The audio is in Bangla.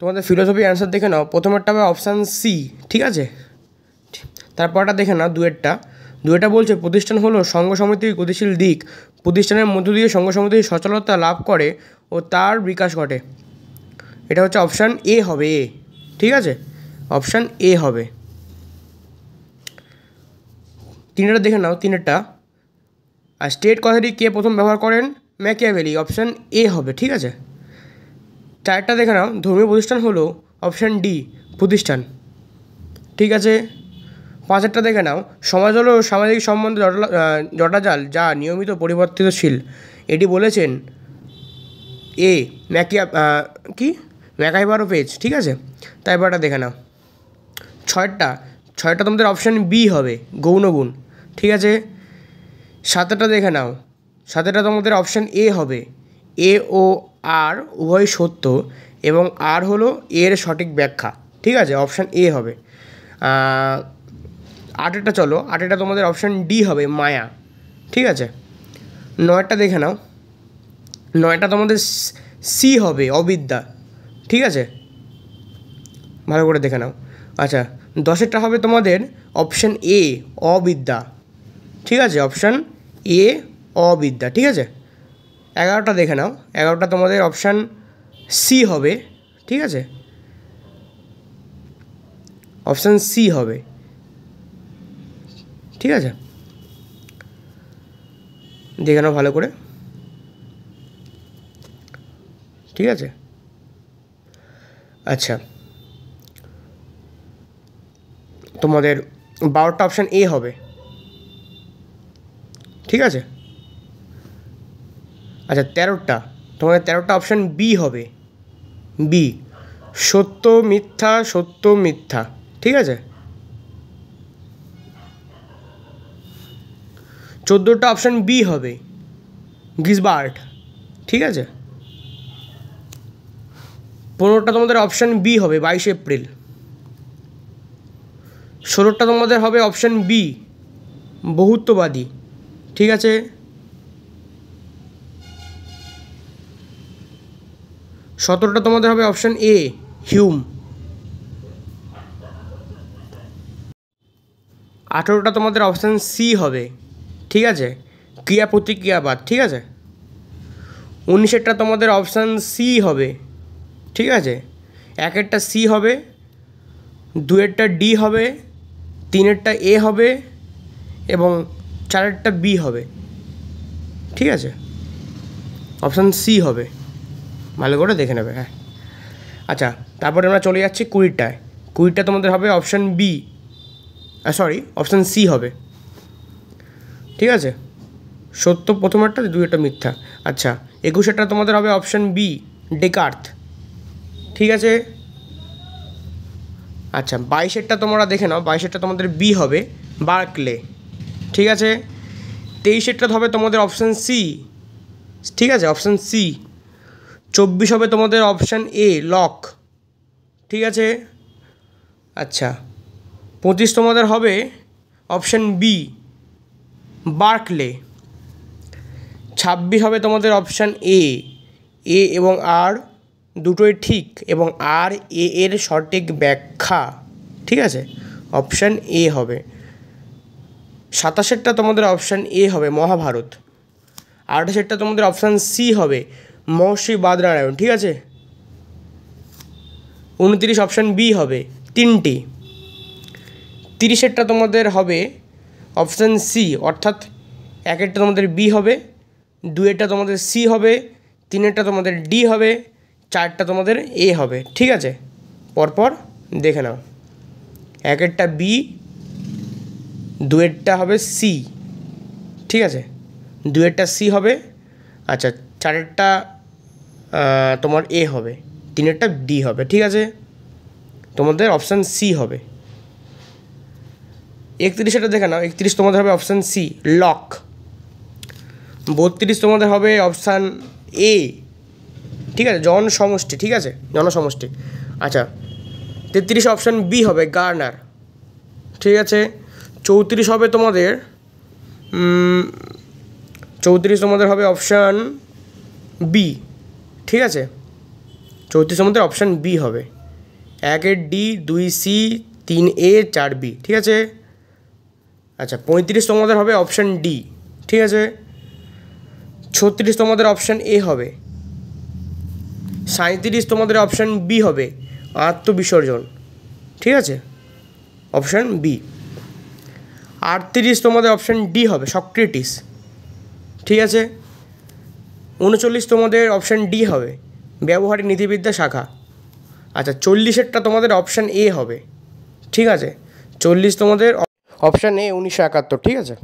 তোমাদের ফিলোসফি অ্যান্সার দেখে নাও। প্রথমেরটা হবে অপশান সি, ঠিক আছে। তারপরটা দেখে নাও দুয়েরটা বলছে প্রতিষ্ঠান হলো সংঘ সমিতির গতিশীল দিক, প্রতিষ্ঠানের মধ্য দিয়ে সংঘ সমিতির সচলতা লাভ করে ও তার বিকাশ ঘটে। এটা হচ্ছে অপশান এ হবে, এ, ঠিক আছে, অপশান এ হবে। তিনেরটা দেখে নাও, তিনেরটা আর স্টেট কথাটি কে প্রথম ব্যবহার করেন? ম্যাকিয়াভেলি, অপশান এ হবে, ঠিক আছে। চারটা দেখে নাও, ধর্মীয় প্রতিষ্ঠান হলো অপশান ডি, প্রতিষ্ঠান, ঠিক আছে। পাঁচেরটা দেখে নাও, সমাজ হলো সামাজিক সম্বন্ধ জটাজাল যা নিয়মিত পরিবর্তিতশীল। এটি বলেছেন এ ম্যাকাইভারোপেজ, ঠিক আছে। তারপরটা দেখে নাও, ছয়টা তোমাদের অপশান বি হবে, গৌণগুণ, ঠিক আছে। সাতেরটা দেখে নাও, সাতেরটা তোমাদের অপশান এ হবে, এ ও আর উভয় সত্য এবং আর হলো এর সঠিক ব্যাখ্যা, ঠিক আছে, অপশান এ হবে। আটেরটা চলো, আটেরটা তোমাদের অপশান ডি হবে, মায়া, ঠিক আছে। নয়টা দেখে নাও, নয়টা তোমাদের সি হবে, অবিদ্যা, ঠিক আছে, ভালো করে দেখে নাও। আচ্ছা, দশেরটা হবে তোমাদের অপশান এ, অবিদ্যা, ঠিক আছে, অপশান এ, অবিদ্যা, ঠিক আছে। এগারোটা দেখে নাও, এগারোটা তোমাদের অপশান সি হবে, ঠিক আছে, অপশান সি হবে, ঠিক আছে, দেখে নাও ভালো করে, ঠিক আছে। আচ্ছা, তোমাদের 12টা অপশান এ হবে, ঠিক আছে। আচ্ছা, তোমাদের 13টা অপশান বি হবে, বি, সত্য মিথ্যা, সত্য মিথ্যা, ঠিক আছে। 14টা অপশান বি হবে, গিসবার্ট, ঠিক আছে। 15টা তোমাদের অপশান বি হবে, 22 এপ্রিল। 16টা তোমাদের হবে অপশান বি, বহুত্ববাদী, ঠিক আছে। 17টা তোমাদের হবে অপশান এ, হিউম। 18টা তোমাদের অপশান সি হবে, ঠিক আছে, ক্রিয়া প্রতিক্রিয়াবাদ, ঠিক আছে। 19টা তোমাদের অপশান সি হবে, ঠিক আছে। একেরটা সি হবে, দুয়েরটা ডি হবে, তিনেরটা এ হবে এবং চারেরটা বি হবে, ঠিক আছে, অপশান সি হবে, ভালো করে দেখে নেবে, হ্যাঁ। আচ্ছা, তারপরে আমরা চলে যাচ্ছি 20টায়। 20টা তোমাদের হবে অপশান বি, অপশান সি হবে, ঠিক আছে, সত্য প্রথমেরটা, দুইটা মিথ্যা। আচ্ছা, 21টা তোমাদের হবে অপশান বি, ডেকার্ত, ঠিক আছে। আচ্ছা, 22টা তোমরা দেখে নাও, 22টা তোমাদের বি হবে, বার্কলে, ঠিক আছে। 23টা হবে তোমাদের অপশান সি, ঠিক আছে, অপশান সি। 24 হবে তোমাদের অপশান এ, লক, ঠিক আছে। আচ্ছা, 25 তোমাদের হবে অপশান বি, বার্কলে। 26 হবে তোমাদের অপশান এ, এ এবং আর দুটোই ঠিক এবং আর এ এর সঠিক ব্যাখ্যা, ঠিক আছে, অপশান এ হবে। 27টা তোমাদের অপশান এ হবে, মহাভারত। 28টা তোমাদের অপশান সি হবে, মহর্ষি বাদনারায়ণ, ঠিক আছে। 29 অপশান বি হবে, তিনটি। 30টা তোমাদের হবে অপশান সি, অর্থাৎ একেরটা তোমাদের বি হবে, দুয়েরটা তোমাদের সি হবে, তিনেরটা তোমাদের ডি হবে, চারটা তোমাদের এ হবে, ঠিক আছে। পরপর দেখে নাও, একেরটা বি, দুয়েরটা হবে সি, ঠিক আছে, দুয়েরটা সি হবে, আচ্ছা, চারেরটা তোমার এ হবে, তিনেরটা ডি হবে, ঠিক আছে, তোমাদের অপশান সি হবে। 31টা দেখে নাও, 31 তোমাদের হবে অপশান সি, লক। 32 তোমাদের হবে অপশান এ, ঠিক আছে, জনসমষ্টি, ঠিক আছে, জনসমষ্টি। আচ্ছা, 33 অপশান বি হবে, গার্নার, ঠিক আছে। 34 হবে তোমাদের 34 তোমাদের হবে অপশান বি, ঠিক আছে। 34 তোমাদের অপশান বি হবে। 1 ডি, 2 সি, 3 এ, 4 বি, ঠিক আছে। আচ্ছা 35 তোমাদের হবে অপশান ডি, ঠিক আছে। 36 তোমাদের অপশান এ হবে। 37 তোমাদের অপশান বি হবে, আত্মবিসর্জন, ঠিক আছে, অপশান বি। 38 তোমাদের অপশান ডি হবে, সক্রেটিস, ঠিক আছে। 39 তোমাদের অপশান ডি হবে, ব্যবহারিক নীতিবিদ্যা শাখা। আচ্ছা 40-এরটা তোমাদের অপশান এ হবে, ঠিক আছে। 40 তোমাদের অপশান এ, 1971, ঠিক আছে।